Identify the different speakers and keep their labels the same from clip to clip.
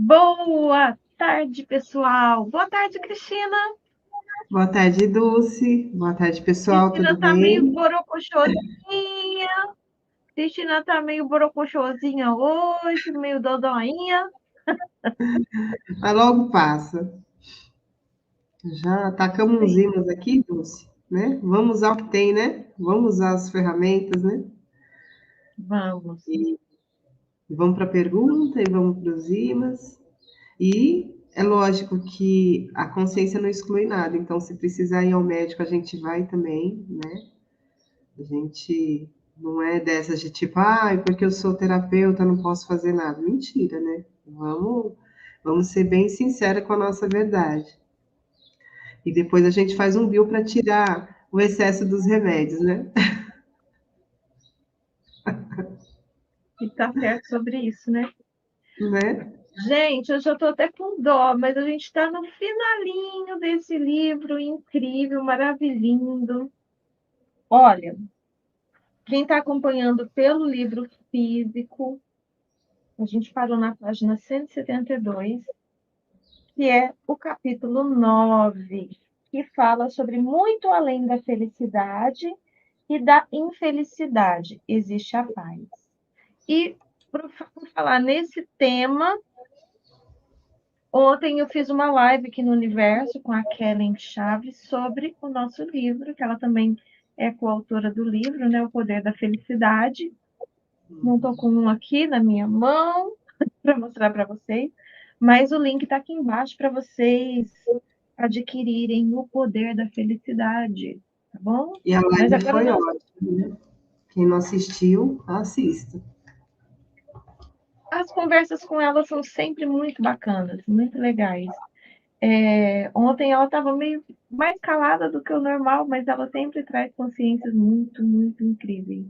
Speaker 1: Boa tarde, pessoal. Boa tarde, Cristina.
Speaker 2: Boa tarde, Dulce. Boa tarde, pessoal.
Speaker 1: Cristina
Speaker 2: Tudo
Speaker 1: tá meio
Speaker 2: bem?
Speaker 1: borocochosinha. Cristina tá meio borocochosinha hoje, meio dodóinha.
Speaker 2: Mas logo passa. Já tacamos uns
Speaker 1: Sim,
Speaker 2: hinos aqui, Dulce, né? Vamos usar o que tem, né? Vamos usar as ferramentas, né?
Speaker 1: vamos.
Speaker 2: E vamos para a pergunta e vamos para os imãs. E é lógico que a consciência não exclui nada. Então, se precisar ir ao médico, a gente vai também, né? A gente não é dessas de tipo, porque eu sou terapeuta, não posso fazer nada. Mentira, né? Vamos ser bem sincera com a nossa verdade. E depois a gente faz um bill para tirar o excesso dos remédios, né?
Speaker 1: E tá certo sobre isso, né?
Speaker 2: Né?
Speaker 1: Gente, eu já tô até com dó, mas a gente tá no finalinho desse livro incrível, maravilhoso. Olha, quem está acompanhando pelo livro físico, a gente parou na página 172, que é o capítulo 9, que fala sobre muito além da felicidade e da infelicidade, existe a paz. E, por falar nesse tema, ontem eu fiz uma live aqui no Universo com a Kellen Chaves sobre o nosso livro, que ela também é coautora do livro, né, O Poder da Felicidade. Não estou com um aqui na minha mão para mostrar para vocês, mas o link está aqui embaixo para vocês adquirirem o poder da felicidade, tá bom?
Speaker 2: E a
Speaker 1: Mas
Speaker 2: live
Speaker 1: agora
Speaker 2: foi
Speaker 1: nós...
Speaker 2: ótima, né? Quem não assistiu, assista.
Speaker 1: As conversas com ela são sempre muito bacanas, muito legais. Ontem ela estava meio mais calada do que o normal, mas ela sempre traz consciências muito, muito incríveis.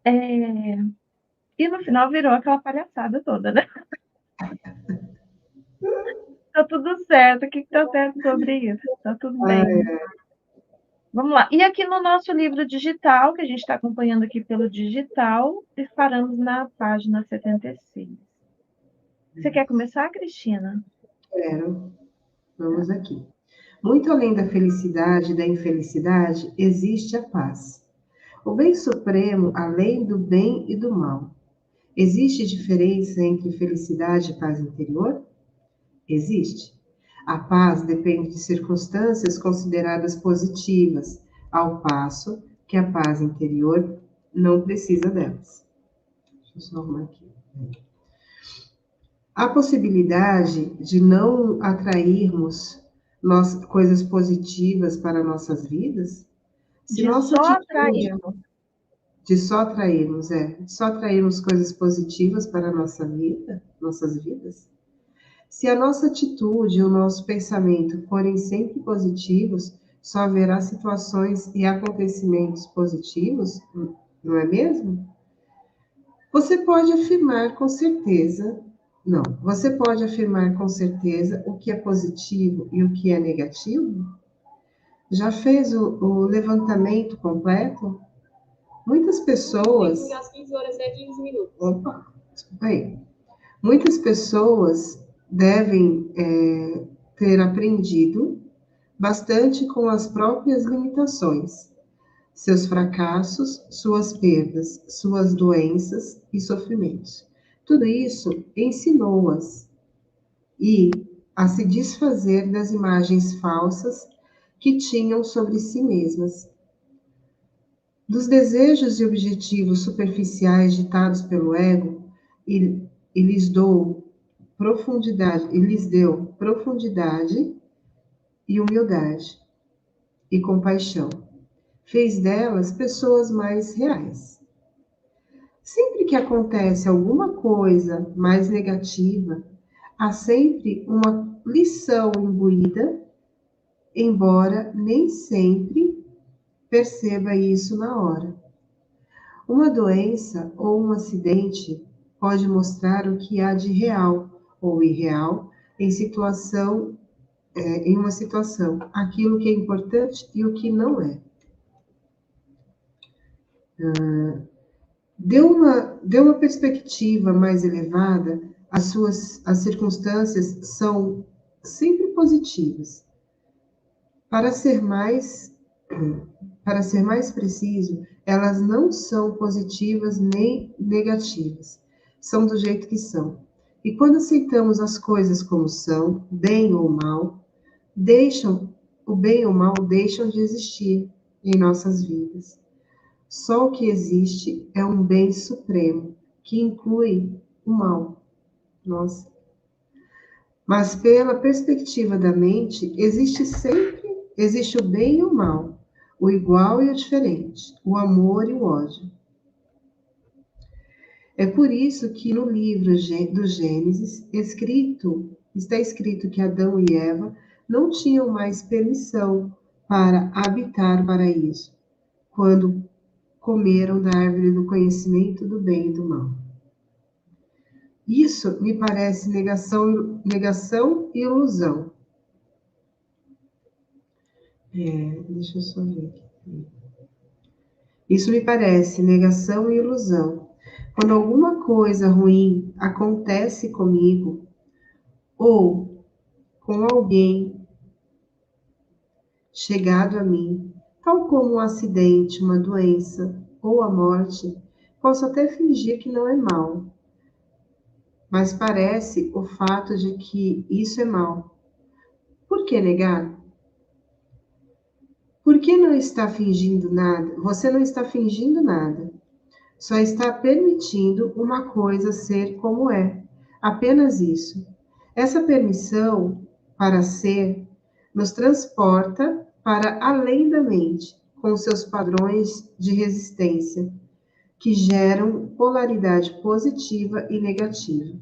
Speaker 1: E no final virou aquela palhaçada toda, né? Tá tudo certo. O que tá certo sobre isso? Tá tudo bem. Vamos lá. E aqui no nosso livro digital, que a gente está acompanhando aqui pelo digital, paramos na página 76. Você quer começar, Cristina?
Speaker 2: Quero. Vamos aqui. Muito além da felicidade e da infelicidade, existe a paz. O bem supremo, além do bem e do mal. Existe diferença entre felicidade e paz interior? Existe. A paz depende de circunstâncias consideradas positivas, ao passo que a paz interior não precisa delas. Deixa eu só arrumar aqui. Há possibilidade de não atrairmos coisas positivas para nossas vidas? Se
Speaker 1: De
Speaker 2: nossa
Speaker 1: só
Speaker 2: atitude
Speaker 1: atrairmos.
Speaker 2: de só atrairmos, só atrairmos coisas positivas para a nossa vida, nossas vidas? Se a nossa atitude e o nosso pensamento forem sempre positivos, só haverá situações e acontecimentos positivos, não é mesmo? Você pode afirmar com certeza, não, você pode afirmar com certeza o que é positivo e o que é negativo? Já fez o levantamento completo? Muitas pessoas. Às 15 horas é 15 minutos. Opa, desculpa aí. Muitas pessoas devem ter aprendido bastante com as próprias limitações, seus fracassos, suas perdas, suas doenças e sofrimentos. Tudo isso ensinou-as e a se desfazer das imagens falsas que tinham sobre si mesmas, dos desejos e objetivos superficiais ditados pelo ego, e, e lhes deu profundidade e humildade e compaixão. Fez delas pessoas mais reais. Sempre que acontece alguma coisa mais negativa, há sempre uma lição imbuída, embora nem sempre perceba isso na hora. Uma doença ou um acidente pode mostrar o que há de real ou irreal em uma situação, aquilo que é importante e o que não é. deu uma perspectiva mais elevada, as circunstâncias são sempre positivas. Para ser mais, para ser mais preciso, elas não são positivas nem negativas, são do jeito que são. E quando aceitamos as coisas como são, bem ou mal, deixam, o bem ou mal deixam de existir em nossas vidas. Só o que existe é um bem supremo, que inclui o mal. Nossa. Mas pela perspectiva da mente, existe o bem e o mal, o igual e o diferente, o amor e o ódio. É por isso que no livro do Gênesis está escrito que Adão e Eva não tinham mais permissão para habitar o paraíso, quando comeram da árvore do conhecimento do bem e do mal. Isso me parece negação e ilusão. Deixa eu só ver aqui. Isso me parece negação e ilusão. Quando alguma coisa ruim acontece comigo ou com alguém chegado a mim, tal como um acidente, uma doença ou a morte, posso até fingir que não é mal, mas parece o fato de que isso é mal. Por que negar? Por que não está fingindo nada? Você não está fingindo nada. Só está permitindo uma coisa ser como é. Apenas isso. Essa permissão para ser nos transporta para além da mente, com seus padrões de resistência, que geram polaridade positiva e negativa.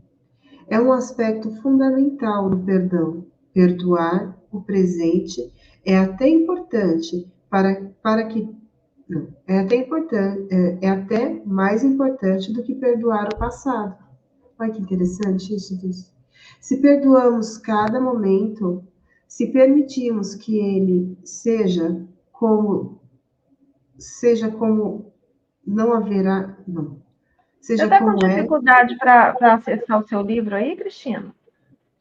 Speaker 2: É um aspecto fundamental do perdão. Perdoar o presente é até importante para que não, é até importante, é até mais importante do que perdoar o passado. Olha que interessante isso, Deus. Se perdoamos cada momento, se permitimos que ele seja como não haverá, não,
Speaker 1: Você
Speaker 2: seja
Speaker 1: está com
Speaker 2: como é,
Speaker 1: dificuldade para acessar o seu livro aí, Cristina?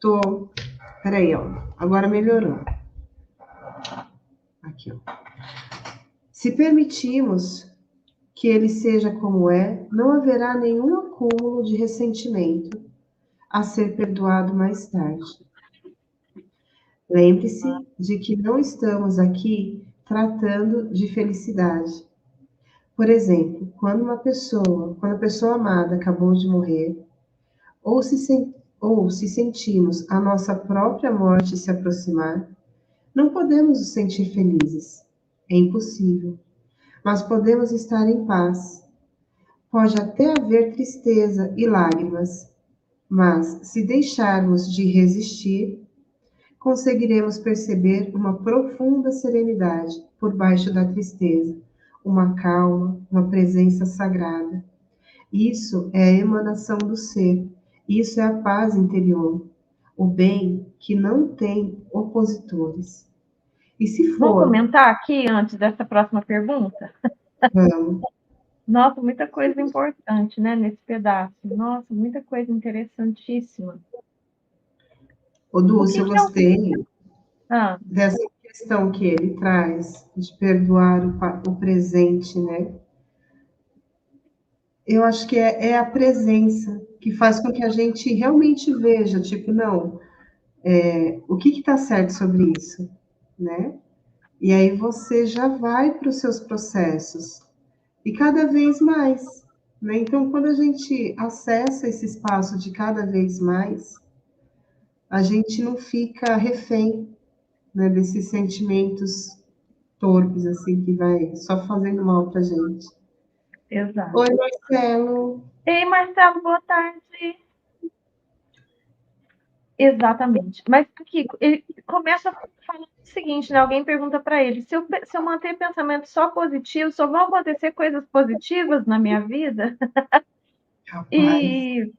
Speaker 2: tô, peraí, ó, agora melhorou. Aqui, ó. Se permitimos que ele seja como é, não haverá nenhum acúmulo de ressentimento a ser perdoado mais tarde. Lembre-se de que não estamos aqui tratando de felicidade. Por exemplo, quando a pessoa amada acabou de morrer, ou se sentimos a nossa própria morte se aproximar, não podemos nos sentir felizes. É impossível. Mas podemos estar em paz. Pode até haver tristeza e lágrimas, mas se deixarmos de resistir, conseguiremos perceber uma profunda serenidade por baixo da tristeza, uma calma, uma presença sagrada. Isso é a emanação do ser, isso é a paz interior, o bem que não tem opositores. E se
Speaker 1: Vamos
Speaker 2: for,
Speaker 1: comentar aqui antes dessa próxima pergunta?
Speaker 2: vamos.
Speaker 1: Nossa, muita coisa importante, né, nesse pedaço. Nossa, muita coisa interessantíssima.
Speaker 2: Ô,
Speaker 1: O
Speaker 2: Dulce,
Speaker 1: que
Speaker 2: eu
Speaker 1: que é o...
Speaker 2: gostei
Speaker 1: Ah,
Speaker 2: dessa questão que ele traz de perdoar o presente, né? Eu acho que é a presença que faz com que a gente realmente veja, tipo, não, o que está certo sobre isso, né? E aí você já vai para os seus processos e cada vez mais, né? Então, quando a gente acessa esse espaço de cada vez mais, a gente não fica refém, né, desses sentimentos torpes, assim, que vai só fazendo mal pra gente.
Speaker 1: exato.
Speaker 2: Oi, Marcelo.
Speaker 1: Ei, Marcelo, boa tarde. Exatamente. Mas, Kiko, ele começa falando o seguinte, né? Alguém pergunta para ele, se eu manter pensamento só positivo, só vão acontecer coisas positivas na minha vida?
Speaker 2: Rapaz,
Speaker 1: E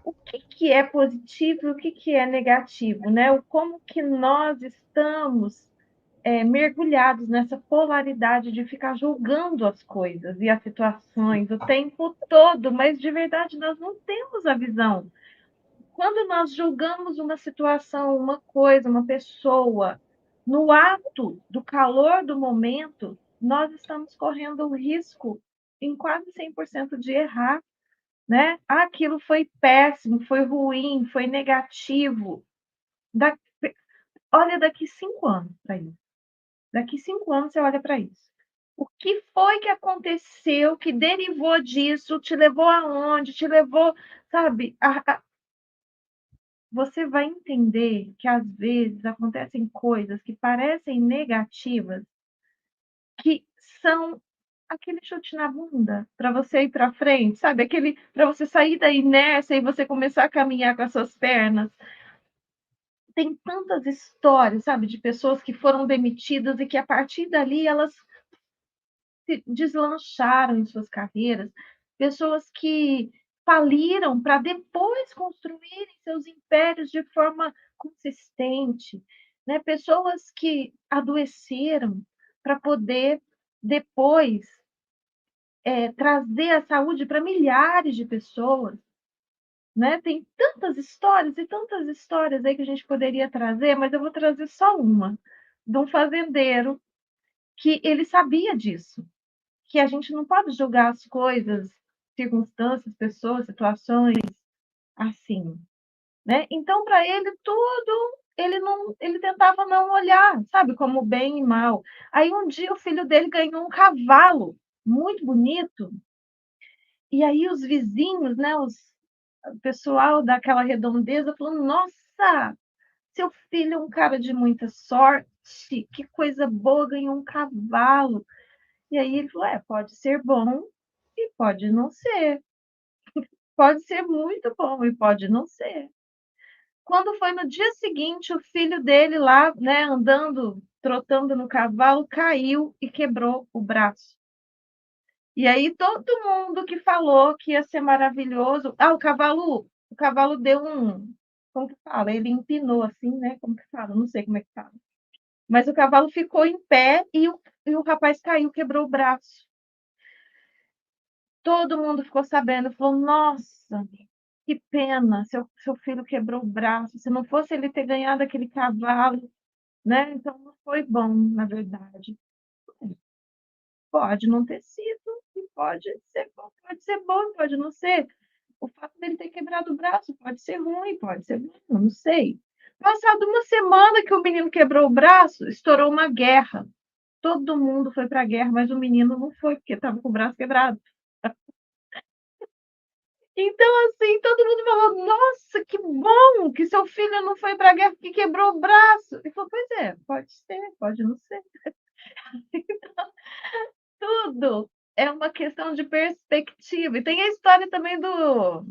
Speaker 1: o que que é positivo e o que que é negativo, né? O como que nós estamos mergulhados nessa polaridade de ficar julgando as coisas e as situações o tempo todo, mas de verdade nós não temos a visão. Quando nós julgamos uma situação, uma coisa, uma pessoa, no ato do calor do momento, nós estamos correndo o risco, em quase 100%, de errar, né? Ah, aquilo foi péssimo, foi ruim, foi negativo. Da... Olha daqui 5 anos para isso. Daqui 5 anos você olha para isso. O que foi que aconteceu, que derivou disso, te levou aonde, te levou, sabe? Você vai entender que às vezes acontecem coisas que parecem negativas, que são aquele chute na bunda para você ir para frente, sabe? Aquele para você sair da inércia e você começar a caminhar com as suas pernas. Tem tantas histórias, sabe, de pessoas que foram demitidas e que a partir dali elas se deslancharam em suas carreiras, pessoas que faliram para depois construírem seus impérios de forma consistente, né? Pessoas que adoeceram para poder depois trazer a saúde para milhares de pessoas, né? Tem tantas histórias aí que a gente poderia trazer, mas eu vou trazer só uma, de um fazendeiro que ele sabia disso, que a gente não pode julgar as coisas, circunstâncias, pessoas, situações assim, né? Então, para ele, tudo ele tentava não olhar, sabe, como bem e mal. Aí um dia o filho dele ganhou um cavalo muito bonito, e aí os vizinhos, né, o pessoal daquela redondeza falou: "Nossa, seu filho é um cara de muita sorte, que coisa boa, ganhou um cavalo". E aí ele falou: pode ser bom e pode não ser. Pode ser muito bom e pode não ser. Quando foi no dia seguinte, o filho dele lá, né, andando, trotando no cavalo, caiu e quebrou o braço. E aí todo mundo que falou que ia ser maravilhoso, o cavalo deu como que fala? Ele empinou assim, né? Como que fala? Não sei como é que fala. Mas o cavalo ficou em pé e o rapaz caiu, quebrou o braço. Todo mundo ficou sabendo, falou: "Nossa, que pena, seu filho quebrou o braço, se não fosse ele ter ganhado aquele cavalo, né, então não foi bom, na verdade". Pode não ter sido e pode ser bom, pode não ser. O fato dele ter quebrado o braço pode ser ruim, pode ser bom, eu não sei. Passado uma semana que o menino quebrou o braço, estourou uma guerra. Todo mundo foi para a guerra, mas o menino não foi, porque estava com o braço quebrado. Então, assim, todo mundo falou: "Nossa, que bom que seu filho não foi para a guerra porque quebrou o braço". Ele falou: "Pois é, pode ser, pode não ser". Tudo é uma questão de perspectiva. E tem a história também do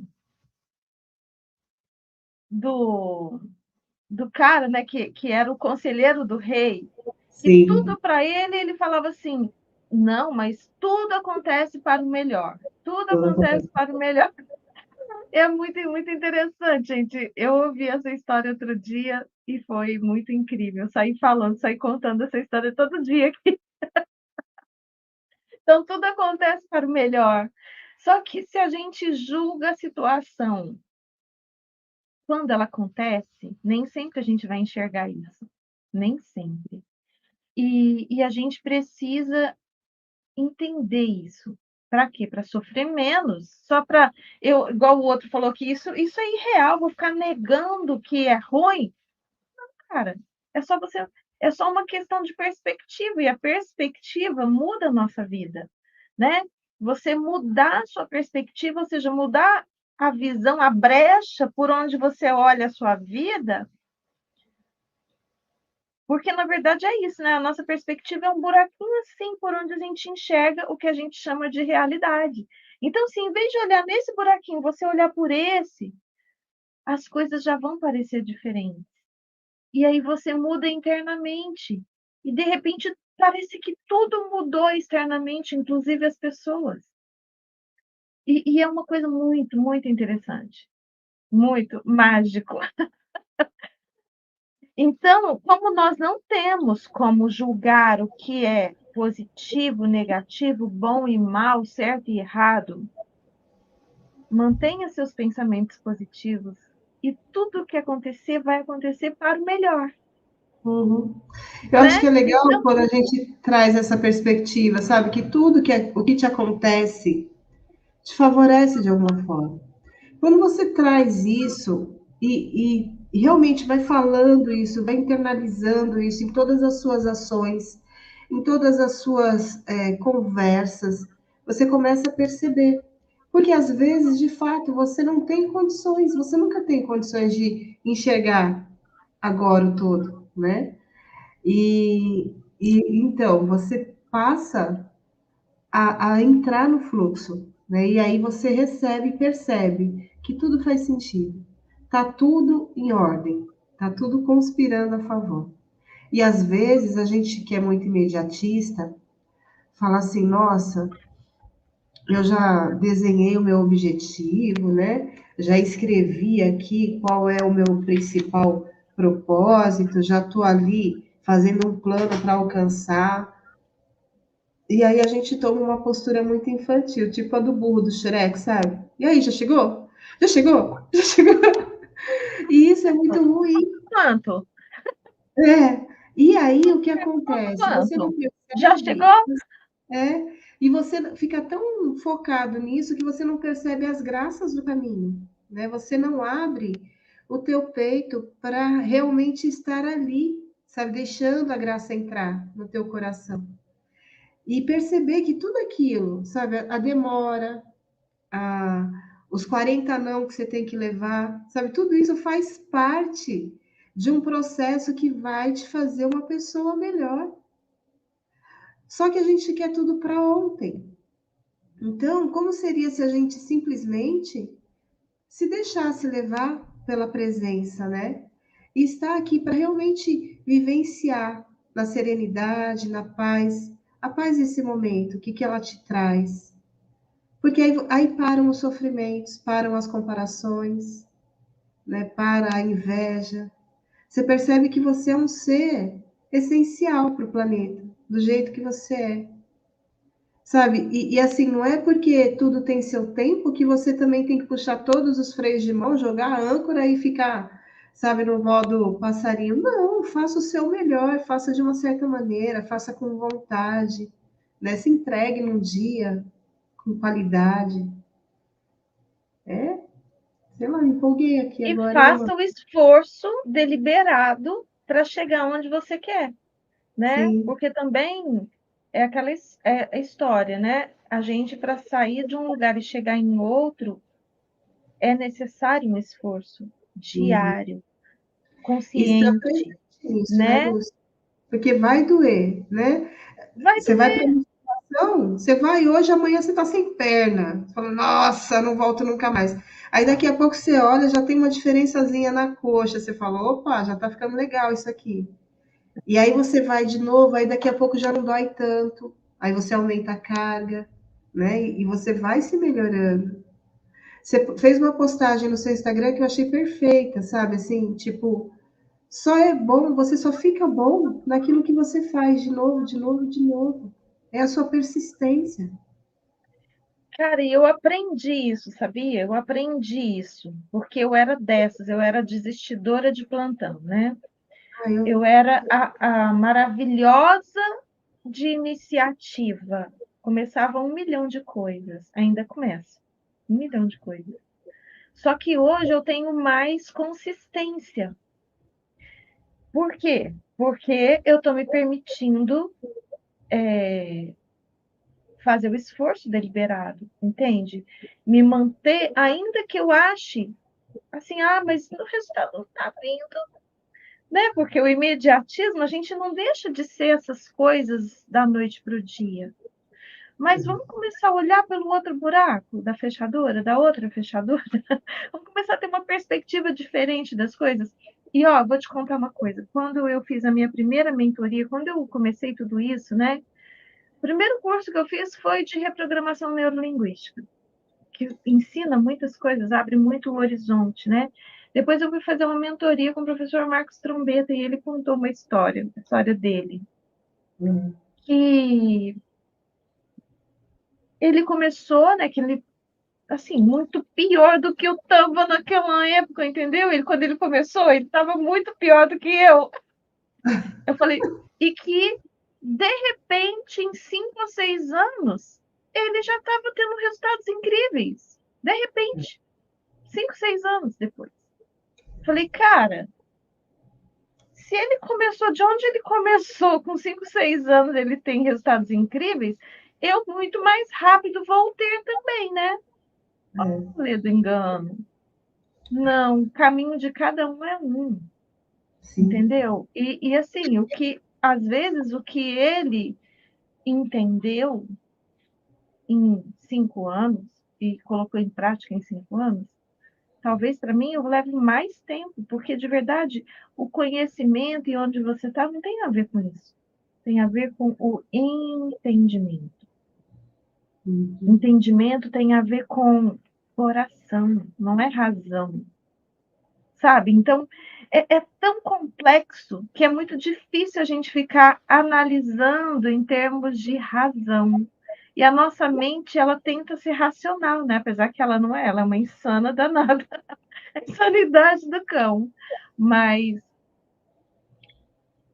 Speaker 1: do cara, né, que era o conselheiro do rei, que
Speaker 2: Sim,
Speaker 1: tudo para ele, ele falava assim: "Não, mas tudo acontece para o melhor, tudo
Speaker 2: tudo
Speaker 1: acontece
Speaker 2: acontece.
Speaker 1: para o melhor". É muito, muito interessante, gente. Eu ouvi essa história outro dia e foi muito incrível. Saí falando, saí contando essa história todo dia aqui. Então, tudo acontece para o melhor. Só que se a gente julga a situação quando ela acontece, nem sempre a gente vai enxergar isso. Nem sempre. E a gente precisa entender isso. Para quê? Para sofrer menos. Só para eu, igual o outro falou que isso é irreal, vou ficar negando que é ruim. Cara, é só você é só uma questão de perspectiva, e a perspectiva muda a nossa vida, né. Você mudar a sua perspectiva, ou seja, mudar a visão, a brecha por onde você olha a sua vida, porque na verdade é isso, né, a nossa perspectiva é um buraquinho, assim, por onde a gente enxerga o que a gente chama de realidade. Então, se em vez de olhar nesse buraquinho, você olhar por esse, as coisas já vão parecer diferentes. E aí você muda internamente. E de repente parece que tudo mudou externamente, inclusive as pessoas. E é uma coisa muito, muito interessante, muito mágico. Então, como nós não temos como julgar o que é positivo, negativo, bom e mal, certo e errado, mantenha seus pensamentos positivos e tudo o que acontecer vai acontecer para o melhor,
Speaker 2: Uhum. Eu
Speaker 1: né?
Speaker 2: acho que é legal
Speaker 1: Então,
Speaker 2: quando a gente traz essa perspectiva, sabe? Que tudo o que te acontece te favorece de alguma forma. Quando você traz isso e realmente vai falando isso, vai internalizando isso em todas as suas ações, em todas as suas conversas, você começa a perceber. Porque às vezes, de fato, você não tem condições, você nunca tem condições de enxergar agora o todo, né? E então você passa a entrar no fluxo, né? E aí você recebe e percebe que tudo faz sentido. Tá tudo em ordem, tá tudo conspirando a favor. E às vezes a gente que é muito imediatista fala assim, nossa, eu já desenhei o meu objetivo, né? Já escrevi aqui qual é o meu principal propósito, já estou ali fazendo um plano para alcançar. E aí a gente toma uma postura muito infantil, tipo a do burro do Shrek, sabe? E aí, já chegou? Já chegou? Já chegou? E isso é muito ruim.
Speaker 1: quanto?
Speaker 2: É. E aí o que acontece? Você não
Speaker 1: Quanto? Já chegou?
Speaker 2: percebe, e você fica tão focado nisso que você não percebe as graças do caminho, né? Você não abre o teu peito para realmente estar ali, sabe? Deixando a graça entrar no teu coração. E perceber que tudo aquilo, sabe? A demora, a, os 40 não que você tem que levar, sabe? Tudo isso faz parte de um processo que vai te fazer uma pessoa melhor. Só que a gente quer tudo para ontem. Então, como seria se a gente simplesmente se deixasse levar pela presença, né? E estar aqui para realmente vivenciar na serenidade, na paz, a paz desse momento, o que, que ela te traz. Porque aí param os sofrimentos, param as comparações, né? Para a inveja. Você percebe que você é um ser essencial para o planeta, do jeito que você é. Sabe? E assim, não é porque tudo tem seu tempo que você também tem que puxar todos os freios de mão, jogar a âncora e ficar, sabe, no modo passarinho. Não, faça o seu melhor, faça de uma certa maneira, faça com vontade, né? Se entregue num dia com qualidade. É, sei lá, me empolguei aqui
Speaker 1: E
Speaker 2: agora, hein,
Speaker 1: faça
Speaker 2: mano?
Speaker 1: o esforço deliberado para chegar onde você quer, né?
Speaker 2: Sim.
Speaker 1: Porque também é aquela história, né? A gente, para sair de um lugar e chegar em outro, é necessário um esforço
Speaker 2: Uhum.
Speaker 1: diário,
Speaker 2: Exatamente
Speaker 1: consciente,
Speaker 2: isso, né,
Speaker 1: né?
Speaker 2: Lúcia? Porque vai doer, né?
Speaker 1: Vai
Speaker 2: Você vai para
Speaker 1: doer.
Speaker 2: musculação, você vai hoje, amanhã você tá sem perna. Você fala, nossa, não volto nunca mais. Aí daqui a pouco você olha, já tem uma diferençazinha na coxa. Você fala, opa, já tá ficando legal isso aqui. E aí você vai de novo, aí daqui a pouco já não dói tanto. Aí você aumenta a carga, né? E você vai se melhorando. Você fez uma postagem no seu Instagram que eu achei perfeita, sabe? Assim, tipo, só é bom, você só fica bom naquilo que você faz de novo, de novo, de novo. É a sua persistência.
Speaker 1: Cara, e eu aprendi isso, sabia? Eu aprendi isso, porque eu era dessas, eu era desistidora de plantão, né?
Speaker 2: Ah, eu,
Speaker 1: Eu era a maravilhosa de iniciativa. Começava 1 milhão de coisas, ainda começa. 1 milhão de coisas. Só que hoje eu tenho mais consistência. Por quê? Porque eu estou me permitindo fazer o esforço deliberado, entende? Me manter, ainda que eu ache assim, mas o resultado não está vindo, né? Porque o imediatismo, a gente não deixa de ser essas coisas da noite para o dia. Mas vamos começar a olhar pelo outro buraco da fechadura, da outra fechadura. Vamos começar a ter uma perspectiva diferente das coisas. E ó, vou te contar uma coisa. Quando eu fiz a minha primeira mentoria, quando eu comecei tudo isso, né? O primeiro curso que eu fiz foi de reprogramação neurolinguística, que ensina muitas coisas, abre muito o horizonte, né? Depois eu fui fazer uma mentoria com o professor Marcos Trombeta e ele contou uma história, a história dele. Que ele começou, né, que ele, assim, muito pior do que eu estava naquela época, entendeu? Quando ele começou, ele estava muito pior do que eu. Eu falei, e que, de repente, em 5 ou 6 anos, ele já estava tendo resultados incríveis. De repente, 5, 6 anos depois. Falei, cara, se ele começou, de onde ele começou, com 5, 6 anos, ele tem resultados incríveis, eu muito mais rápido vou ter também, né? Olha do engano. Não, o caminho de cada um é um,
Speaker 2: Sim.
Speaker 1: entendeu? E assim, às vezes, o que ele entendeu em 5 anos e colocou em prática em 5 anos, talvez para mim eu leve mais tempo, porque de verdade o conhecimento e onde você está não tem a ver com isso. Tem a ver com o entendimento. Entendimento tem a ver com coração, não é razão. Sabe? Então, é tão complexo que é muito difícil a gente ficar analisando em termos de razão. E a nossa mente, ela tenta ser racional, né? Apesar que ela não é, ela é uma insana danada. A insanidade do cão. Mas,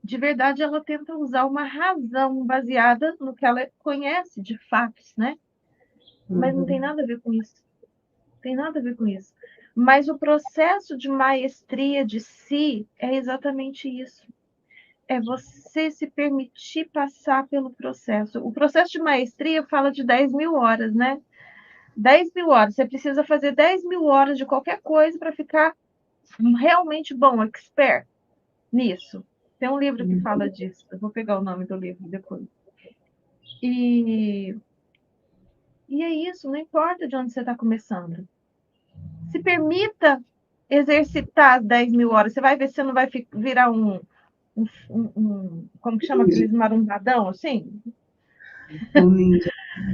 Speaker 1: de verdade, ela tenta usar uma razão baseada no que ela conhece de fatos, né? Mas não tem nada a ver com isso. Tem nada a ver com isso. Mas o processo de maestria de si é exatamente isso. É você se permitir passar pelo processo. O processo de maestria fala de 10.000 horas, né? 10.000 horas. Você precisa fazer 10.000 horas de qualquer coisa para ficar realmente bom, expert nisso. Tem um livro que fala disso. Eu vou pegar o nome do livro depois. E é isso, não importa de onde você está começando. Se permita exercitar as 10.000 horas. Você vai ver se você não vai virar como que chama aqueles marumbadão, assim?
Speaker 2: Um ninja.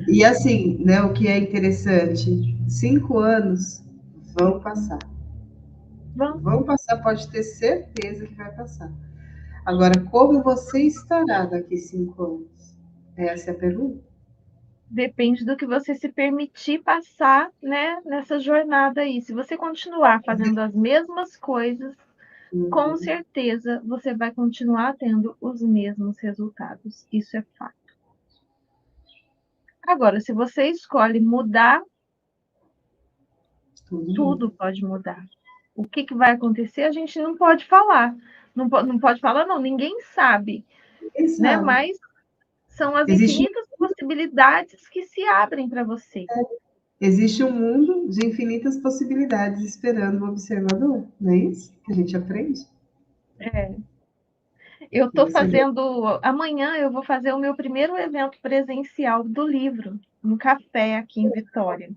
Speaker 2: E assim, né, o que é interessante, 5 anos vão passar.
Speaker 1: Vamos.
Speaker 2: Vão passar, pode ter certeza que vai passar. Agora, como você estará daqui 5 anos? Essa é a pergunta.
Speaker 1: Depende do que você se permitir passar, né, nessa jornada aí. Se você continuar fazendo as mesmas coisas, com certeza você vai continuar tendo os mesmos resultados. Isso é fato. Agora, se você escolhe mudar, tudo pode mudar. O que vai acontecer, a gente não pode falar. Não pode falar, não, ninguém sabe. Né?
Speaker 2: Exato.
Speaker 1: Mas são as
Speaker 2: Existe,
Speaker 1: infinitas possibilidades que se abrem para você.
Speaker 2: existe um mundo de infinitas possibilidades esperando o observador, não é isso que a gente aprende?
Speaker 1: É. Eu estou fazendo. Amanhã eu vou fazer o meu primeiro evento presencial do livro, um café aqui em Vitória.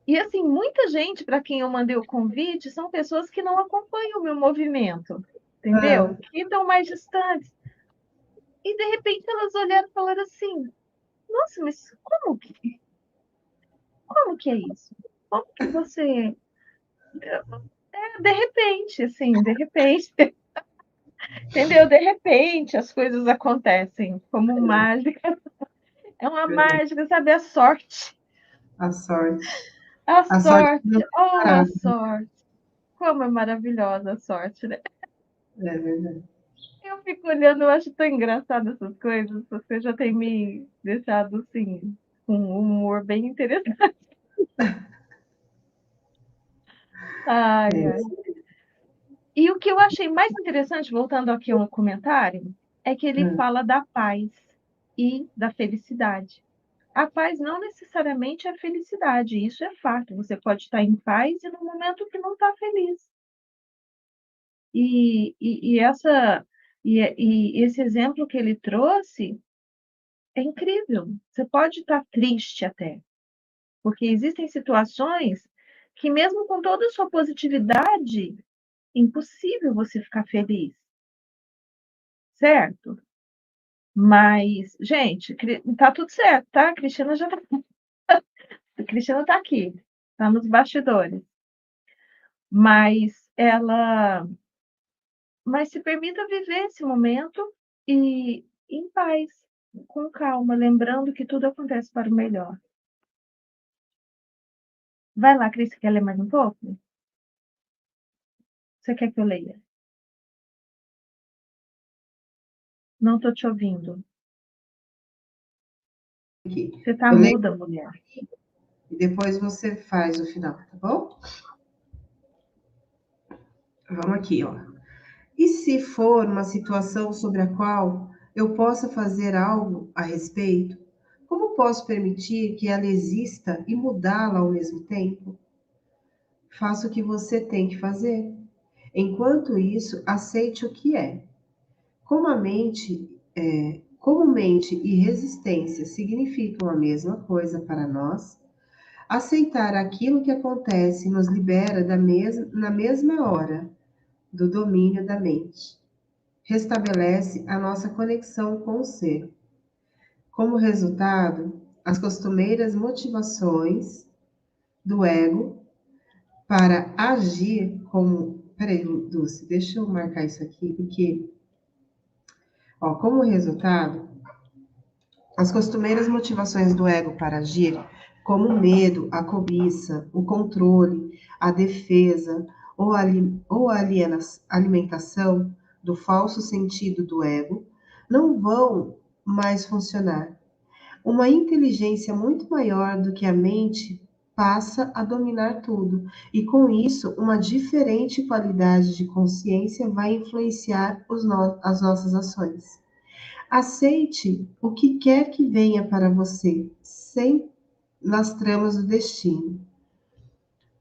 Speaker 1: E assim, muita gente para quem eu mandei o convite são pessoas que não acompanham o meu movimento, entendeu? Que estão mais distantes. E de repente elas olharam e falaram assim: nossa, mas como que é isso? Como que você. De repente, assim, de repente. Entendeu? De repente as coisas acontecem como mágica. É uma mágica, sabe? A sorte.
Speaker 2: A sorte.
Speaker 1: A
Speaker 2: A sorte
Speaker 1: sorte.
Speaker 2: não
Speaker 1: Oh, a
Speaker 2: parada.
Speaker 1: sorte. Como é maravilhosa a sorte, né?
Speaker 2: É verdade.
Speaker 1: Eu fico olhando, eu acho tão engraçado essas coisas. Você já tem me deixado, assim, com um humor bem interessante. Ai, ai. E o que eu achei mais interessante, voltando aqui ao comentário, é que ele fala da paz e da felicidade. A paz não necessariamente é felicidade, isso é fato. Você pode estar em paz e no momento que não está feliz. E esse exemplo que ele trouxe é incrível. Você pode estar triste até, porque existem situações que mesmo com toda a sua positividade, é impossível você ficar feliz, certo? Mas, gente, tá tudo certo, tá? A Cristina já tá. A Cristina tá aqui, tá nos bastidores. Mas se permita viver esse momento e em paz, com calma, lembrando que tudo acontece para o melhor. Vai lá, Cris, você quer ler mais um pouco? Você quer que eu leia? Não estou te ouvindo.
Speaker 2: Aqui.
Speaker 1: Você está
Speaker 2: Eu leio
Speaker 1: muda, mulher.
Speaker 2: e depois você faz o final, tá bom? Vamos aqui, ó. E se for uma situação sobre a qual eu possa fazer algo a respeito, como posso permitir que ela exista e mudá-la ao mesmo tempo? Faça o que você tem que fazer. Enquanto isso, aceite o que é. Como mente e resistência significam a mesma coisa para nós, aceitar aquilo que acontece nos libera na mesma hora do domínio da mente. Restabelece a nossa conexão com o ser. Como resultado, as costumeiras motivações do ego para agir como. Peraí, Dulce, deixa eu marcar isso aqui, porque, ó, como resultado, as costumeiras motivações do ego para agir, como o medo, a cobiça, o controle, a defesa ou a alimentação do falso sentido do ego, não vão mais funcionar. Uma inteligência muito maior do que a mente passa a dominar tudo, e com isso, uma diferente qualidade de consciência vai influenciar as nossas ações. Aceite o que quer que venha para você, sem nas tramas do destino,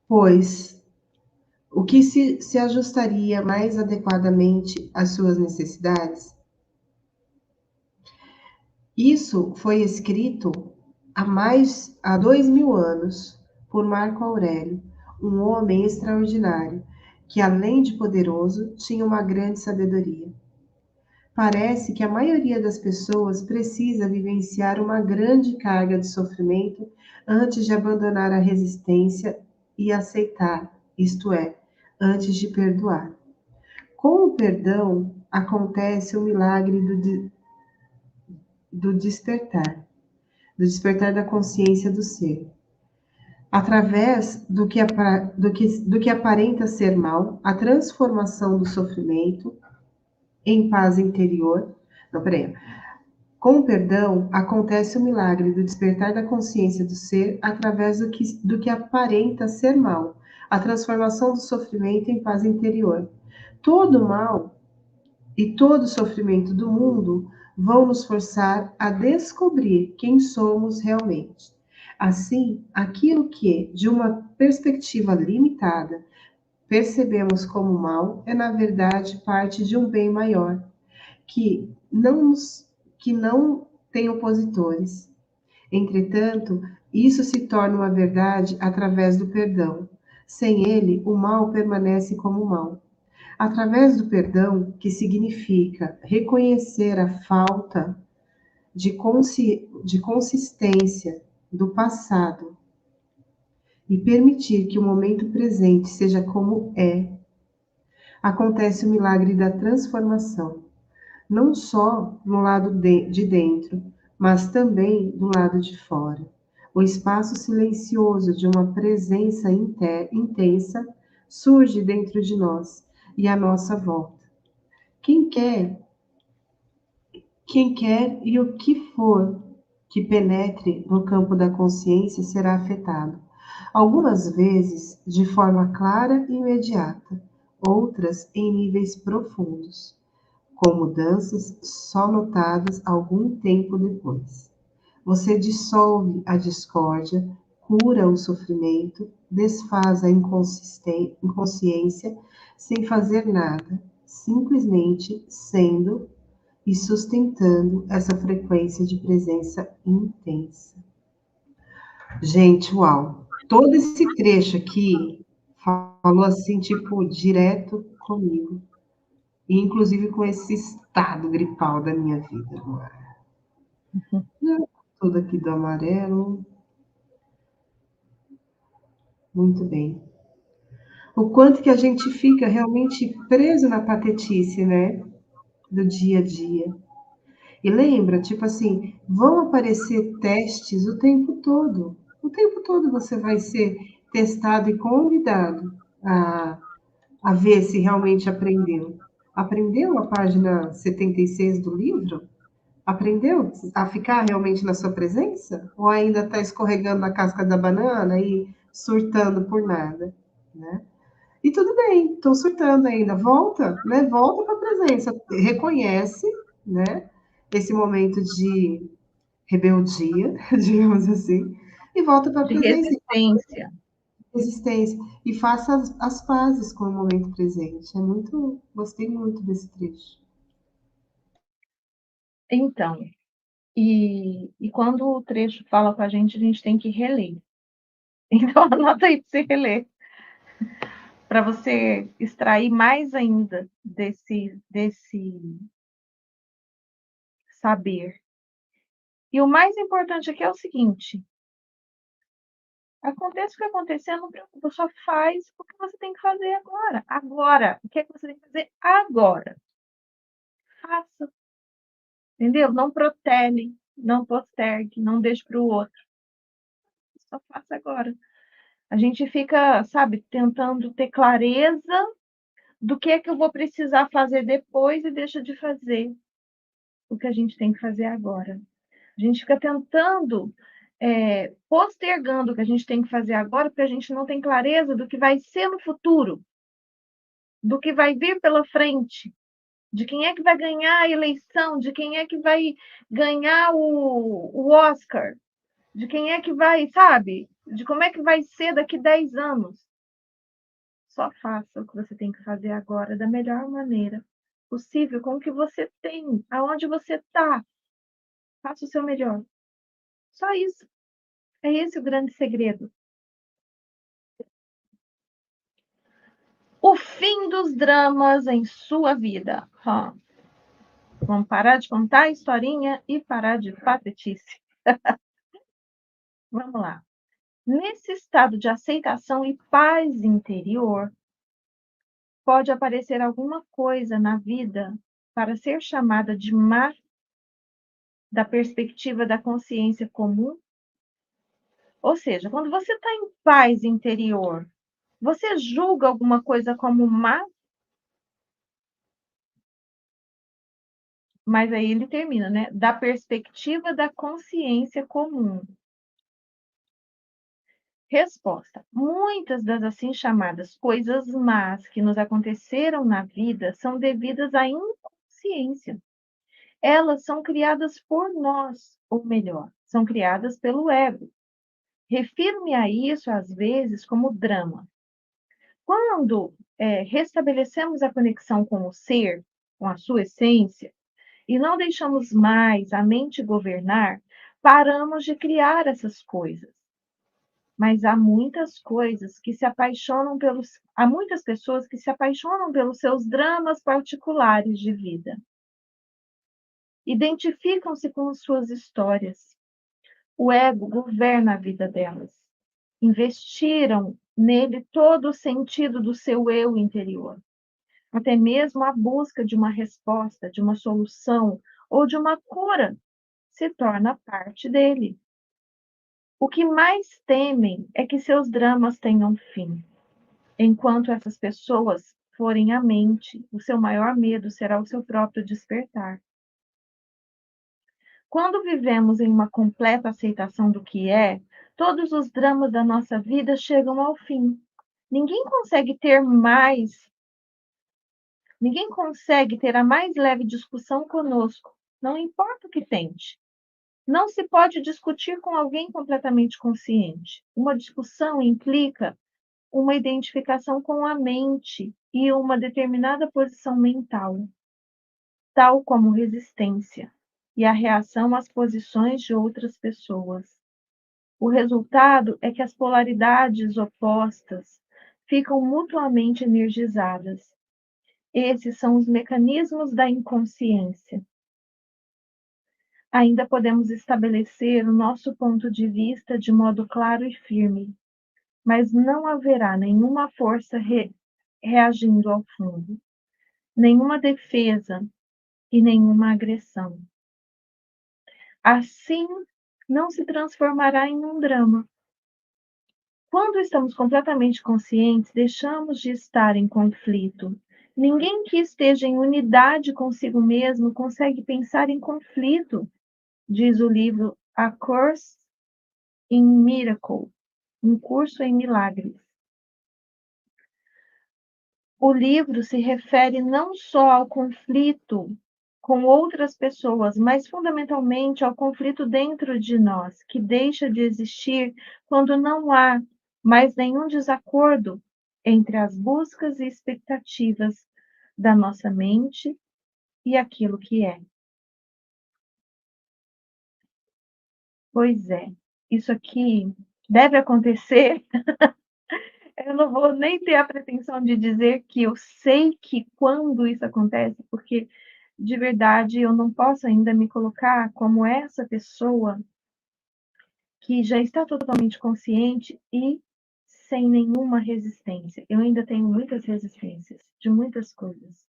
Speaker 2: pois o que se ajustaria mais adequadamente às suas necessidades. Isso foi escrito há 2000 anos por Marco Aurélio, um homem extraordinário, que além de poderoso, tinha uma grande sabedoria. Parece que a maioria das pessoas precisa vivenciar uma grande carga de sofrimento antes de abandonar a resistência e aceitar, isto é, antes de perdoar. Com o perdão, acontece o milagre do despertar, do despertar da consciência do ser. Através do que aparenta ser mal, a transformação do sofrimento em paz interior. Não, peraí. Com o perdão, acontece o milagre do despertar da consciência do ser através do que aparenta ser mal, a transformação do sofrimento em paz interior. Todo mal e todo sofrimento do mundo vão nos forçar a descobrir quem somos realmente. Assim, aquilo que, de uma perspectiva limitada, percebemos como mal é, na verdade, parte de um bem maior, que não, que não tem opositores. Entretanto, isso se torna uma verdade através do perdão. Sem ele, o mal permanece como mal. Através do perdão, que significa reconhecer a falta de consistência do passado e permitir que o momento presente seja como é, acontece o milagre da transformação, não só no lado de dentro, mas também do lado de fora. O espaço silencioso de uma presença intensa surge dentro de nós e à nossa volta. Quem quer, quem quer e o que for que penetre no campo da consciência será afetado. Algumas vezes de forma clara e imediata, outras em níveis profundos, com mudanças só notadas algum tempo depois. Você dissolve a discórdia, cura o sofrimento, desfaz a inconsciência sem fazer nada, simplesmente sendo e sustentando essa frequência de presença intensa. Gente, uau! Todo esse trecho aqui falou assim, tipo, direto comigo. E inclusive com esse estado gripal da minha vida agora. Tudo aqui do amarelo. Muito bem. O quanto que a gente fica realmente preso na patetice, né? Do dia a dia. E lembra, tipo assim, vão aparecer testes o tempo todo. O tempo todo você vai ser testado e convidado a, a ver se realmente aprendeu. Aprendeu a página 76 do livro? Aprendeu a ficar realmente na sua presença? Ou ainda está escorregando na casca da banana e surtando por nada? Né? E tudo bem, estou surtando ainda. Volta, né? Volta para a presença. Reconhece, né? Esse momento de rebeldia, digamos assim, e volta para a
Speaker 1: De
Speaker 2: presença,
Speaker 1: resistência.
Speaker 2: resistência, e faça as pazes com o momento presente. É muito, gostei muito desse trecho.
Speaker 1: Então, e quando o trecho fala com a gente tem que reler. Então, anota aí para você reler, para você extrair mais ainda desse saber. E o mais importante aqui é o seguinte: aconteça o que acontecer, não preocupa, só faz o que você tem que fazer agora. Agora. O que é que você tem que fazer agora? Faça. Entendeu? Não protele, não postergue, não deixe para o outro. Só faça agora. A gente fica, sabe, tentando ter clareza do que é que eu vou precisar fazer depois e deixa de fazer o que a gente tem que fazer agora. A gente fica tentando, postergando o que a gente tem que fazer agora, porque a gente não tem clareza do que vai ser no futuro, do que vai vir pela frente, de quem é que vai ganhar a eleição, de quem é que vai ganhar o Oscar, de quem é que vai, sabe? De como é que vai ser daqui 10 anos. Só faça o que você tem que fazer agora da melhor maneira possível, com o que você tem, aonde você está. Faça o seu melhor. Só isso. É esse o grande segredo. O fim dos dramas em sua vida. Vamos parar de contar a historinha e parar de patetice. Vamos lá. Nesse estado de aceitação e paz interior, pode aparecer alguma coisa na vida para ser chamada de má da perspectiva da consciência comum. Ou seja, quando você está em paz interior, você julga alguma coisa como má, mas aí ele termina, né? Da perspectiva da consciência comum. Resposta: muitas das assim chamadas coisas más que nos aconteceram na vida são devidas à inconsciência. Elas são criadas por nós, ou melhor, são criadas pelo ego. Refiro-me a isso, às vezes, como drama. Quando restabelecemos a conexão com o ser, com a sua essência, e não deixamos mais a mente governar, paramos de criar essas coisas. Mas há muitas coisas que se apaixonam há muitas pessoas que se apaixonam pelos seus dramas particulares de vida. Identificam-se com suas histórias. O ego governa a vida delas. Investiram nele todo o sentido do seu eu interior. Até mesmo a busca de uma resposta, de uma solução ou de uma cura se torna parte dele. O que mais temem é que seus dramas tenham fim. Enquanto essas pessoas forem a mente, o seu maior medo será o seu próprio despertar. Quando vivemos em uma completa aceitação do que é, todos os dramas da nossa vida chegam ao fim. Ninguém consegue ter mais, ninguém consegue ter a mais leve discussão conosco, não importa o que tente. Não se pode discutir com alguém completamente consciente. Uma discussão implica uma identificação com a mente e uma determinada posição mental, tal como resistência e a reação às posições de outras pessoas. O resultado é que as polaridades opostas ficam mutuamente energizadas. Esses são os mecanismos da inconsciência. Ainda podemos estabelecer o nosso ponto de vista de modo claro e firme. mas não haverá nenhuma força reagindo ao fundo, nenhuma defesa e nenhuma agressão. Assim, não se transformará em um drama. Quando estamos completamente conscientes, deixamos de estar em conflito. Ninguém que esteja em unidade consigo mesmo consegue pensar em conflito, diz o livro A Course in Miracles, um curso em milagres. O livro se refere não só ao conflito com outras pessoas, mas fundamentalmente ao conflito dentro de nós, que deixa de existir quando não há mais nenhum desacordo entre as buscas e expectativas da nossa mente e aquilo que é. Pois é, isso aqui deve acontecer. Eu não vou nem ter a pretensão de dizer que eu sei que quando isso acontece, porque de verdade eu não posso ainda me colocar como essa pessoa que já está totalmente consciente e sem nenhuma resistência. Eu ainda tenho muitas resistências de muitas coisas.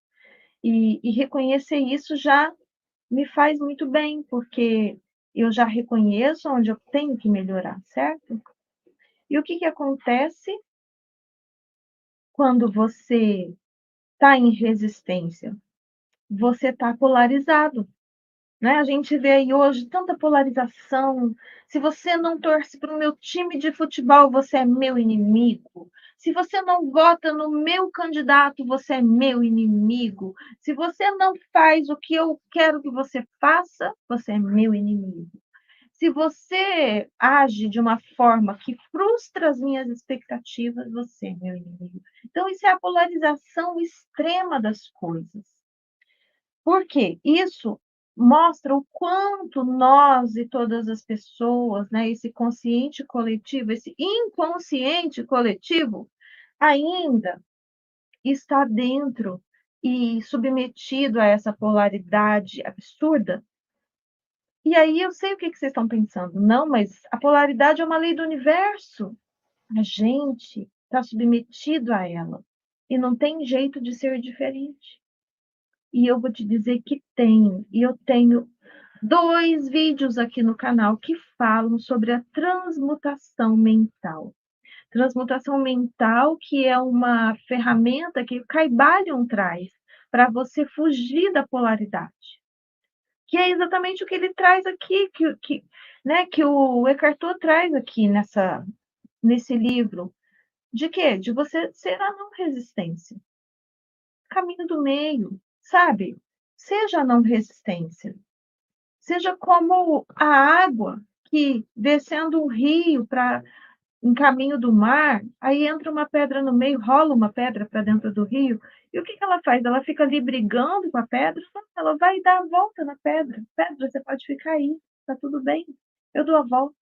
Speaker 1: E reconhecer isso já me faz muito bem, porque eu já reconheço onde eu tenho que melhorar, certo? E o que, que acontece quando você está em resistência? Você está polarizado. Né? A gente vê aí hoje tanta polarização. Se você não torce para o meu time de futebol, você é meu inimigo. Se você não vota no meu candidato, você é meu inimigo. Se você não faz o que eu quero que você faça, você é meu inimigo. Se você age de uma forma que frustra as minhas expectativas, você é meu inimigo. Então, isso é a polarização extrema das coisas. Por quê? Isso mostra o quanto nós e todas as pessoas, né, esse consciente coletivo, esse inconsciente coletivo, ainda está dentro e submetido a essa polaridade absurda. E aí eu sei o que vocês estão pensando. Não, mas a polaridade é uma lei do universo. A gente está submetido a ela. E não tem jeito de ser diferente. E eu vou te dizer que tem. E eu tenho 2 vídeos aqui no canal que falam sobre a transmutação mental. Transmutação mental, que é uma ferramenta que o Caibalion traz para você fugir da polaridade. Que é exatamente o que ele traz aqui, que o Eckhart Tolle traz aqui nesse livro. De quê? De você ser a não resistência. Caminho do meio, sabe? Seja a não resistência. Seja como a água que, descendo um rio para em caminho do mar, aí entra uma pedra no meio, rola uma pedra para dentro do rio, e o que, que ela faz? Ela fica ali brigando com a pedra? Não, ela vai dar a volta na pedra. Pedra, você pode ficar aí, tá tudo bem. Eu dou a volta.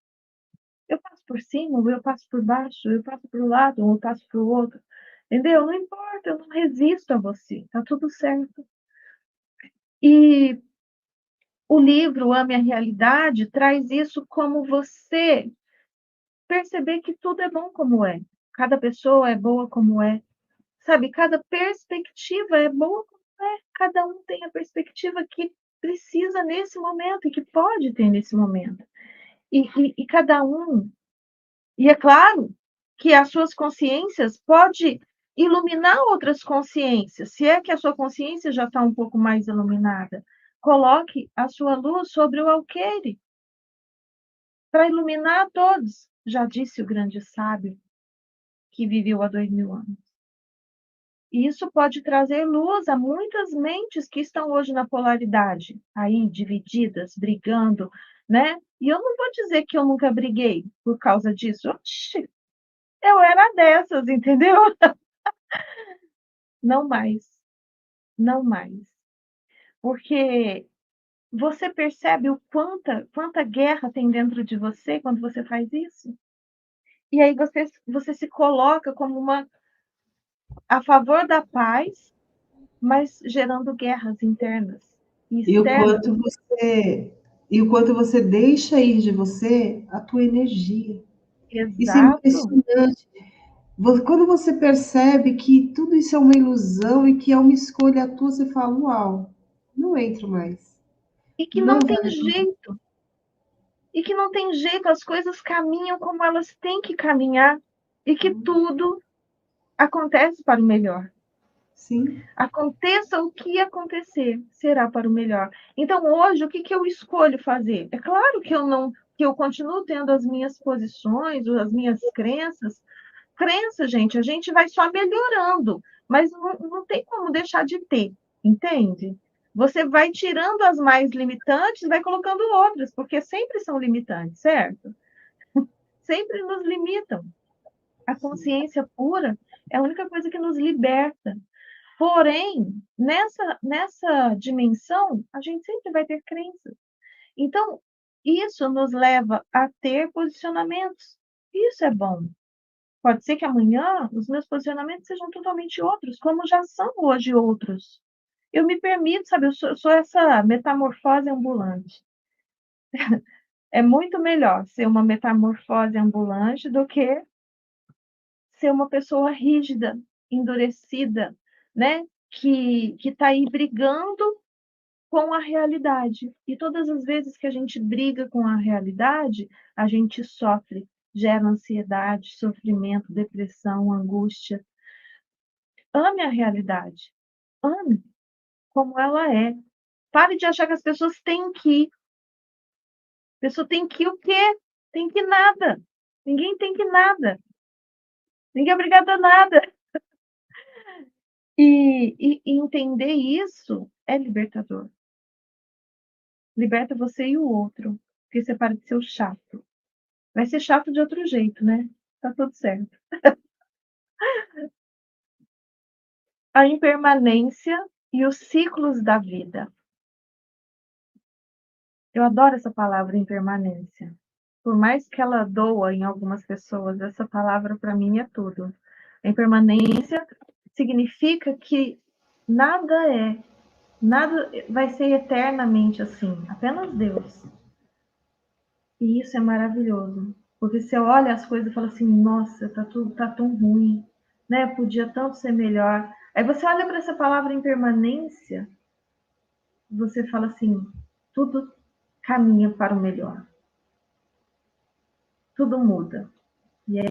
Speaker 1: Eu passo por cima, ou eu passo por baixo, eu passo para o lado, ou eu passo para o outro. Entendeu? Não importa, eu não resisto a você, tá tudo certo. E o livro Ame a Realidade traz isso como você perceber que tudo é bom como é. Cada pessoa é boa como é. Sabe, cada perspectiva é boa como é. Cada um tem a perspectiva que precisa nesse momento e que pode ter nesse momento. E cada um. E é claro que as suas consciências pode iluminar outras consciências. Se é que a sua consciência já está um pouco mais iluminada, coloque a sua luz sobre o alqueire para iluminar a todos, já disse o grande sábio que viveu há 2000 anos. E isso pode trazer luz a muitas mentes que estão hoje na polaridade, aí divididas, brigando, né? E eu não vou dizer que eu nunca briguei por causa disso. Oxi, eu era dessas, entendeu? Não mais, não mais. Porque você percebe o quanta guerra tem dentro de você quando você faz isso? E aí você se coloca como uma a favor da paz, mas gerando guerras internas e
Speaker 2: E o
Speaker 1: externas.
Speaker 2: quanto você, e o quanto você deixa ir de você a tua energia. Isso é
Speaker 1: Exato.
Speaker 2: impressionante. Quando você percebe que tudo isso é uma ilusão e que é uma escolha tua, você fala, uau, não entro mais.
Speaker 1: E que
Speaker 2: Não
Speaker 1: não tem
Speaker 2: vale a pena.
Speaker 1: jeito. E que não tem jeito, as coisas caminham como elas têm que caminhar. E que tudo acontece para o melhor.
Speaker 2: Sim,
Speaker 1: Aconteça o que acontecer, será para o melhor. Então, hoje, o que, que eu escolho fazer? É claro que eu continuo tendo as minhas posições, as minhas crenças. Crença, gente, a gente vai só melhorando, mas não tem como deixar de ter, entende? Você vai tirando as mais limitantes, vai colocando outras, porque sempre são limitantes, certo? Sempre nos limitam. A consciência pura é a única coisa que nos liberta. Porém, nessa dimensão, a gente sempre vai ter crenças. Então, isso nos leva a ter posicionamentos. Isso é bom. Pode ser que amanhã os meus posicionamentos sejam totalmente outros, como já são hoje outros. Eu me permito, sabe, eu sou essa metamorfose ambulante. É muito melhor ser uma metamorfose ambulante do que ser uma pessoa rígida, endurecida, né? Que está aí brigando com a realidade. E todas as vezes que a gente briga com a realidade, a gente sofre, gera ansiedade, sofrimento, depressão, angústia. Ame a realidade. Ame como ela é. Pare de achar que as pessoas têm que. A pessoa tem que o quê? Tem que nada. Ninguém tem que nada. Ninguém é obrigado a nada. E entender isso é libertador. Liberta você e o outro. Porque você para de ser o chato. Vai ser chato de outro jeito, né? Tá tudo certo. A impermanência e os ciclos da vida. Eu adoro essa palavra impermanência. Por mais que ela doa em algumas pessoas, essa palavra para mim é tudo. A impermanência significa que nada nada vai ser eternamente assim, apenas Deus. E isso é maravilhoso, porque você olha as coisas e fala assim, nossa, tá tão ruim, né? Podia tanto ser melhor. Aí você olha para essa palavra impermanência, você fala assim, tudo caminha para o melhor, tudo muda. E é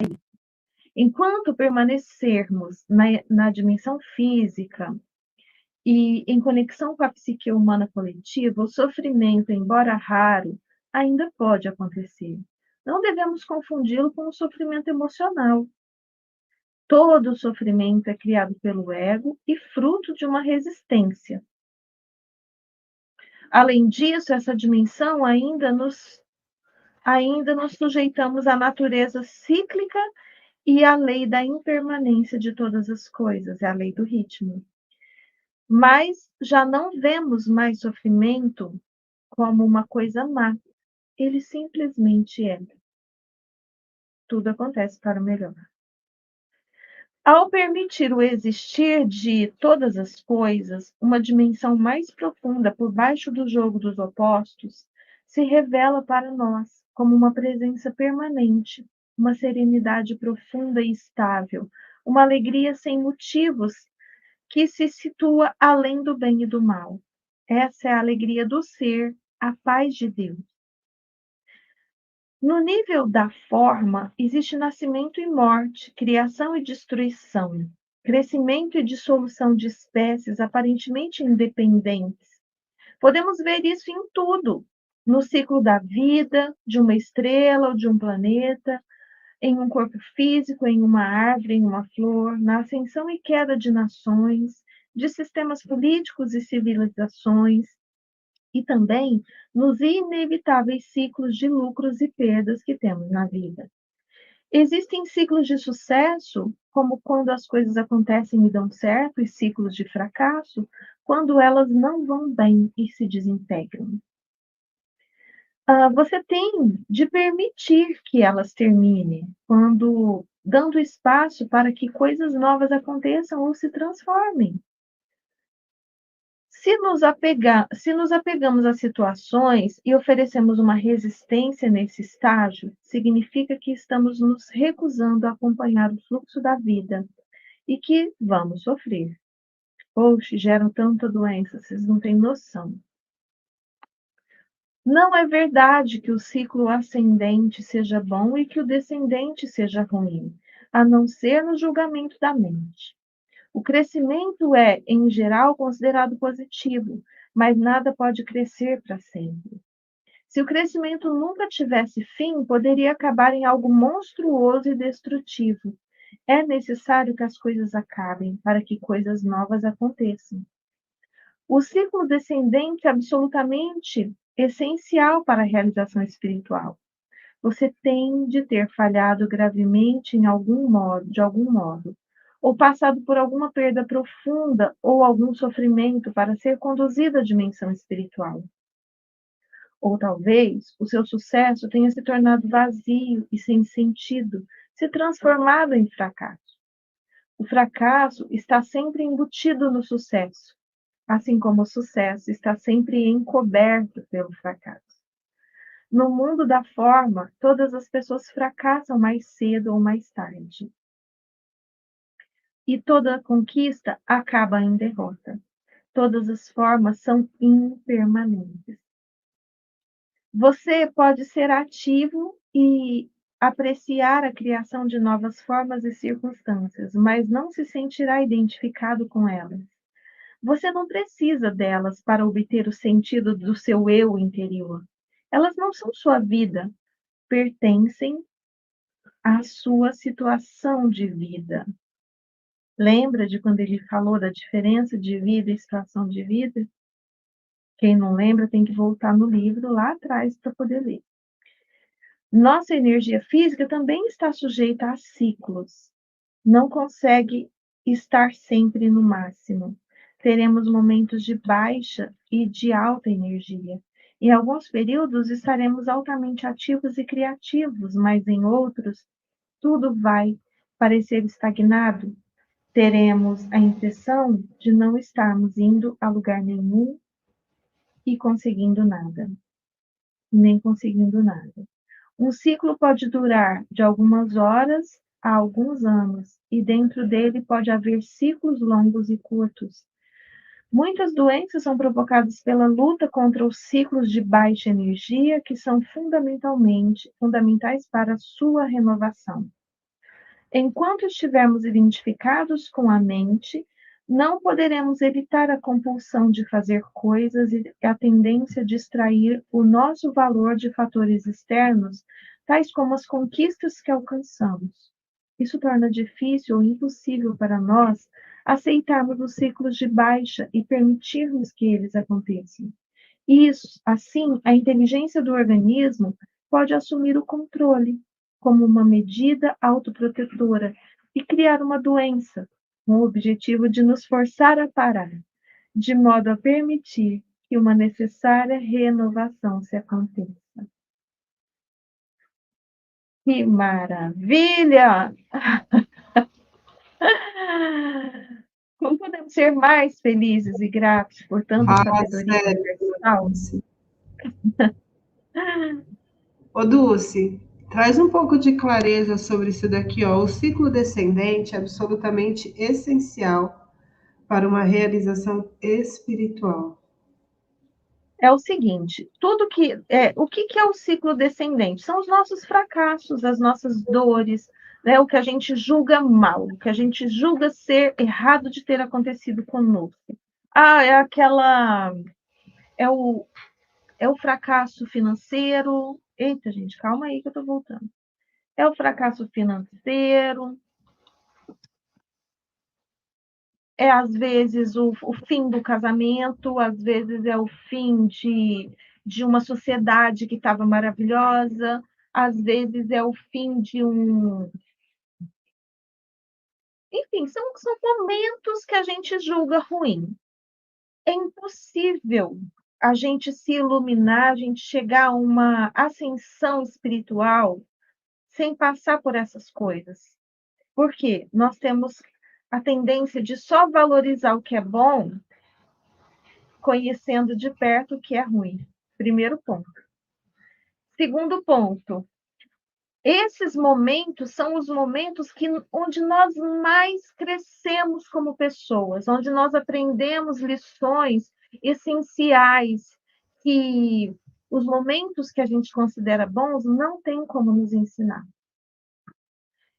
Speaker 1: enquanto permanecermos na dimensão física e em conexão com a psique humana coletiva, o sofrimento, embora raro, ainda pode acontecer. Não devemos confundi-lo com o sofrimento emocional. Todo sofrimento é criado pelo ego e fruto de uma resistência. Além disso, essa dimensão ainda nos sujeitamos à natureza cíclica e à lei da impermanência de todas as coisas, é a lei do ritmo. Mas já não vemos mais sofrimento como uma coisa má. Ele simplesmente é. Tudo acontece para o melhor. Ao permitir o existir de todas as coisas, uma dimensão mais profunda por baixo do jogo dos opostos se revela para nós como uma presença permanente, uma serenidade profunda e estável, uma alegria sem motivos que se situa além do bem e do mal. Essa é a alegria do ser, a paz de Deus. No nível da forma, existe nascimento e morte, criação e destruição, crescimento e dissolução de espécies aparentemente independentes. Podemos ver isso em tudo, no ciclo da vida, de uma estrela ou de um planeta, em um corpo físico, em uma árvore, em uma flor, na ascensão e queda de nações, de sistemas políticos e civilizações, e também nos inevitáveis ciclos de lucros e perdas que temos na vida. Existem ciclos de sucesso, como quando as coisas acontecem e dão certo, e ciclos de fracasso, quando elas não vão bem e se desintegram. Você tem de permitir que elas terminem, quando dando espaço para que coisas novas aconteçam ou se transformem. Se nos apegamos a situações e oferecemos uma resistência nesse estágio, significa que estamos nos recusando a acompanhar o fluxo da vida e que vamos sofrer. Poxa, geram tanta doença, vocês não têm noção. Não é verdade que o ciclo ascendente seja bom e que o descendente seja ruim, a não ser no julgamento da mente. O crescimento é, em geral, considerado positivo, mas nada pode crescer para sempre. Se o crescimento nunca tivesse fim, poderia acabar em algo monstruoso e destrutivo. É necessário que as coisas acabem para que coisas novas aconteçam. O ciclo descendente é absolutamente essencial para a realização espiritual. Você tem de ter falhado gravemente de algum modo, ou passado por alguma perda profunda ou algum sofrimento para ser conduzido à dimensão espiritual. Ou talvez o seu sucesso tenha se tornado vazio e sem sentido, se transformado em fracasso. O fracasso está sempre embutido no sucesso, assim como o sucesso está sempre encoberto pelo fracasso. No mundo da forma, todas as pessoas fracassam mais cedo ou mais tarde. E toda conquista acaba em derrota. Todas as formas são impermanentes. Você pode ser ativo e apreciar a criação de novas formas e circunstâncias, mas não se sentirá identificado com elas. Você não precisa delas para obter o sentido do seu eu interior. Elas não são sua vida, pertencem à sua situação de vida. Lembra de quando ele falou da diferença de vida e situação de vida? Quem não lembra tem que voltar no livro lá atrás para poder ler. Nossa energia física também está sujeita a ciclos. Não consegue estar sempre no máximo. Teremos momentos de baixa e de alta energia. Em alguns períodos estaremos altamente ativos e criativos, mas em outros tudo vai parecer estagnado. Teremos a impressão de não estarmos indo a lugar nenhum e conseguindo nada, nem conseguindo nada. Um ciclo pode durar de algumas horas a alguns anos, e dentro dele pode haver ciclos longos e curtos. Muitas doenças são provocadas pela luta contra os ciclos de baixa energia, que são fundamentais para a sua renovação. Enquanto estivermos identificados com a mente, não poderemos evitar a compulsão de fazer coisas e a tendência de extrair o nosso valor de fatores externos, tais como as conquistas que alcançamos. Isso torna difícil ou impossível para nós aceitarmos os ciclos de baixa e permitirmos que eles aconteçam. Isso, assim, a inteligência do organismo pode assumir o controle como uma medida autoprotetora e criar uma doença, com o objetivo de nos forçar a parar, de modo a permitir que uma necessária renovação se aconteça. Que maravilha! Como podemos ser mais felizes e gratos por tanta sabedoria
Speaker 2: Sério,
Speaker 1: universal?
Speaker 2: Dulce. Ô, Dulce, traz um pouco de clareza sobre isso daqui, ó. O ciclo descendente é absolutamente essencial para uma realização espiritual.
Speaker 1: É o seguinte, o que é o ciclo descendente? São os nossos fracassos, as nossas dores, né, o que a gente julga mal, o que a gente julga ser errado de ter acontecido conosco. Ah, é o, é o fracasso financeiro. Eita, gente, calma aí que eu tô voltando. É o fracasso financeiro, é às vezes o fim do casamento, às vezes é o fim de uma sociedade que estava maravilhosa, às vezes é o fim de um. Enfim, são momentos que a gente julga ruim. É impossível a gente se iluminar, a gente chegar a uma ascensão espiritual sem passar por essas coisas. Por quê? Nós temos a tendência de só valorizar o que é bom conhecendo de perto o que é ruim. Primeiro ponto. Segundo ponto, esses momentos são os momentos onde nós mais crescemos como pessoas, onde nós aprendemos lições essenciais que os momentos que a gente considera bons não têm como nos ensinar.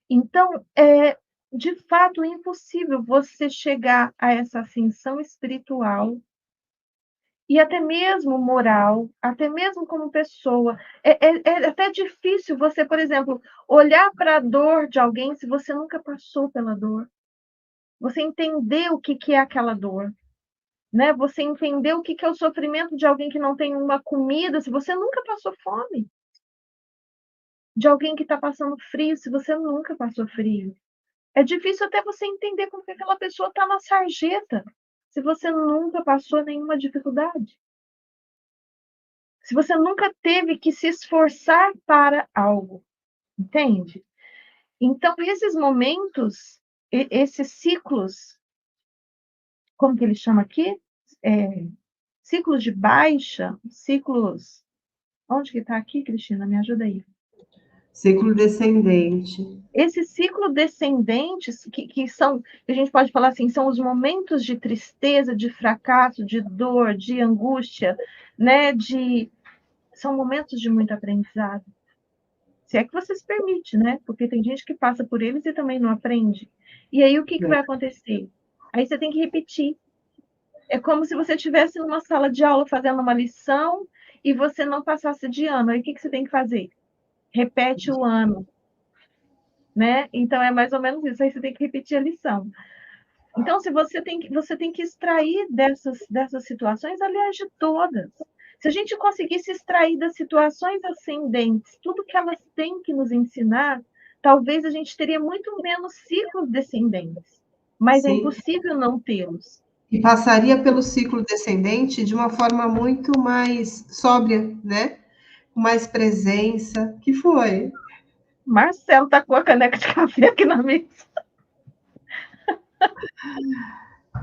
Speaker 1: Então, é de fato impossível você chegar a essa ascensão espiritual e até mesmo moral, até mesmo como pessoa. É até difícil você, por exemplo, olhar para a dor de alguém se você nunca passou pela dor. Você entender o que é aquela dor, né? Você entender o que é o sofrimento de alguém que não tem uma comida, se você nunca passou fome. De alguém que está passando frio, se você nunca passou frio. É difícil até você entender como que aquela pessoa está na sarjeta, se você nunca passou nenhuma dificuldade. Se você nunca teve que se esforçar para algo, entende? Então, esses momentos, esses ciclos, como que ele chama aqui? Ciclos de baixa, ciclos... Onde que está aqui, Cristina? Me ajuda aí.
Speaker 2: Ciclo descendente.
Speaker 1: Esses ciclos descendentes, que são, a gente pode falar assim, são os momentos de tristeza, de fracasso, de dor, de angústia, né? São momentos de muito aprendizado. Se é que você se permite, né? Porque tem gente que passa por eles e também não aprende. E aí o que vai acontecer? Aí você tem que repetir. É como se você estivesse numa sala de aula fazendo uma lição e você não passasse de ano. Aí o que você tem que fazer? Repete o ano, né? Então é mais ou menos isso. Aí você tem que repetir a lição. Então, se você tem que extrair dessas situações, aliás, de todas. Se a gente conseguisse extrair das situações ascendentes tudo que elas têm que nos ensinar, talvez a gente teria muito menos ciclos descendentes. Mas é
Speaker 2: Sim.
Speaker 1: impossível não tê-los.
Speaker 2: E passaria pelo ciclo descendente de uma forma muito mais sóbria, né? Com mais presença. Que foi?
Speaker 1: Marcelo tá com a caneca de café aqui na mesa.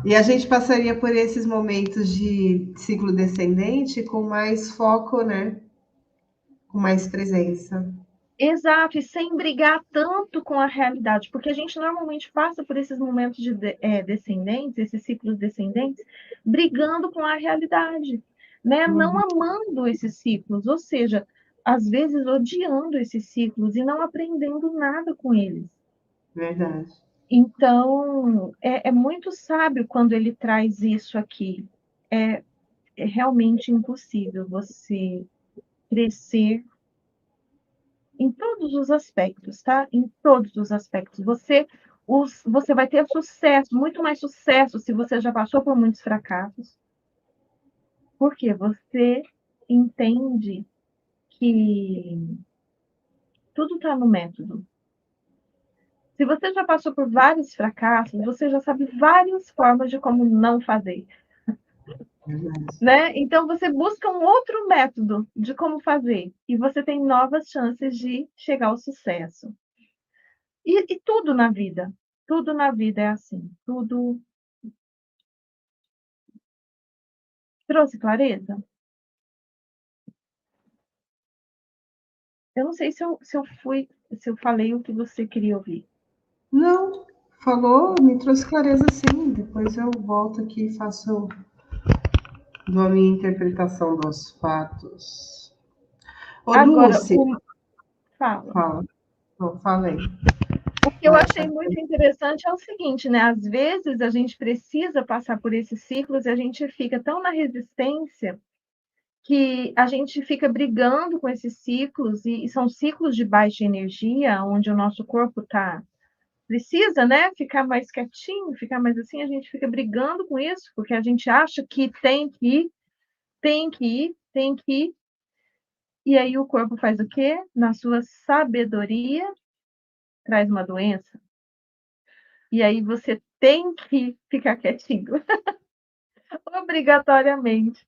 Speaker 2: E a gente passaria por esses momentos de ciclo descendente com mais foco, né? Com mais presença.
Speaker 1: Exato, e sem brigar tanto com a realidade, porque a gente normalmente passa por esses momentos de descendentes, esses ciclos descendentes, brigando com a realidade, né? Não amando esses ciclos, ou seja, às vezes odiando esses ciclos e não aprendendo nada com eles.
Speaker 2: Verdade.
Speaker 1: Então, é muito sábio quando ele traz isso aqui. É realmente impossível você crescer em todos os aspectos, tá? Em todos os aspectos. Você vai ter sucesso, muito mais sucesso, se você já passou por muitos fracassos. Porque você entende que tudo está no método. Se você já passou por vários fracassos, você já sabe várias formas de como não fazer. Né? Então, você busca um outro método de como fazer. E você tem novas chances de chegar ao sucesso. E tudo na vida é assim, tudo. Trouxe clareza? Eu não sei se eu falei o que você queria ouvir.
Speaker 2: Não, falou, me trouxe clareza sim. Depois eu volto aqui e faço a minha interpretação dos fatos. Ô,
Speaker 1: Agora,
Speaker 2: Dulce,
Speaker 1: fala.
Speaker 2: fala. Não, fala aí.
Speaker 1: O que eu achei muito interessante é o seguinte, né? Às vezes a gente precisa passar por esses ciclos e a gente fica tão na resistência que a gente fica brigando com esses ciclos, e são ciclos de baixa energia, onde o nosso corpo precisa, né, ficar mais quietinho, ficar mais assim, a gente fica brigando com isso, porque a gente acha que tem que ir, tem que ir, tem que ir. E aí o corpo faz o quê? Na sua sabedoria, traz uma doença. E aí você tem que ficar quietinho, obrigatoriamente.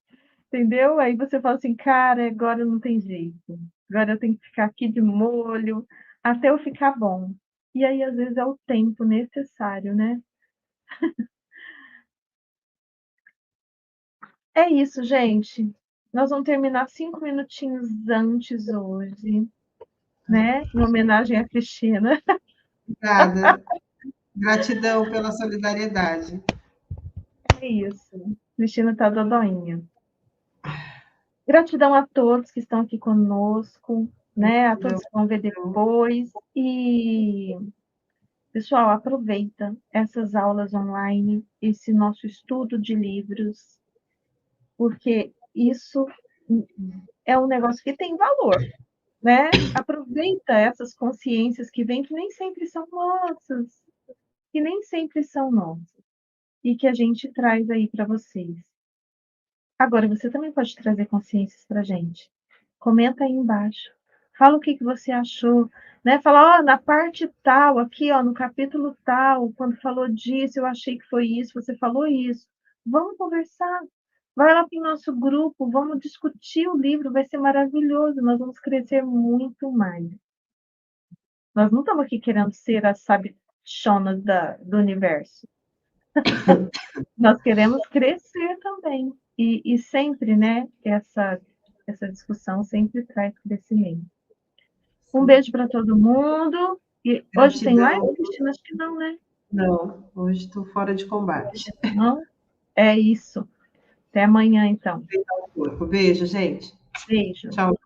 Speaker 1: Entendeu? Aí você fala assim, cara, agora não tem jeito. Agora eu tenho que ficar aqui de molho até eu ficar bom. E aí, às vezes, é o tempo necessário, né? É isso, gente. Nós vamos terminar 5 minutinhos antes hoje, né? Em homenagem à Cristina.
Speaker 2: Obrigada. Gratidão pela solidariedade.
Speaker 1: É isso. Cristina tá dodóinha. Gratidão a todos que estão aqui conosco, né? A todos que vão ver depois. E, pessoal, aproveita essas aulas online, esse nosso estudo de livros, porque isso é um negócio que tem valor, né? Aproveita essas consciências que vêm, que nem sempre são nossas, que nem sempre são nossas, e que a gente traz aí para vocês. Agora, você também pode trazer consciências para a gente. Comenta aí embaixo. Fala o que você achou, né? Fala, ó, na parte tal, aqui, ó, no capítulo tal, quando falou disso, eu achei que foi isso, você falou isso. Vamos conversar. Vai lá para o nosso grupo, vamos discutir o livro, vai ser maravilhoso, nós vamos crescer muito mais. Nós não estamos aqui querendo ser as sabichonas do universo. Nós queremos crescer também. E sempre, né, essa discussão sempre traz crescimento. Um beijo para todo mundo. E hoje tem live,
Speaker 2: Gratidão.
Speaker 1: Cristina? Acho que não, né?
Speaker 2: Não, hoje estou fora de combate.
Speaker 1: Não? É isso. Até amanhã, então.
Speaker 2: Beijo, gente.
Speaker 1: Beijo.
Speaker 2: Tchau.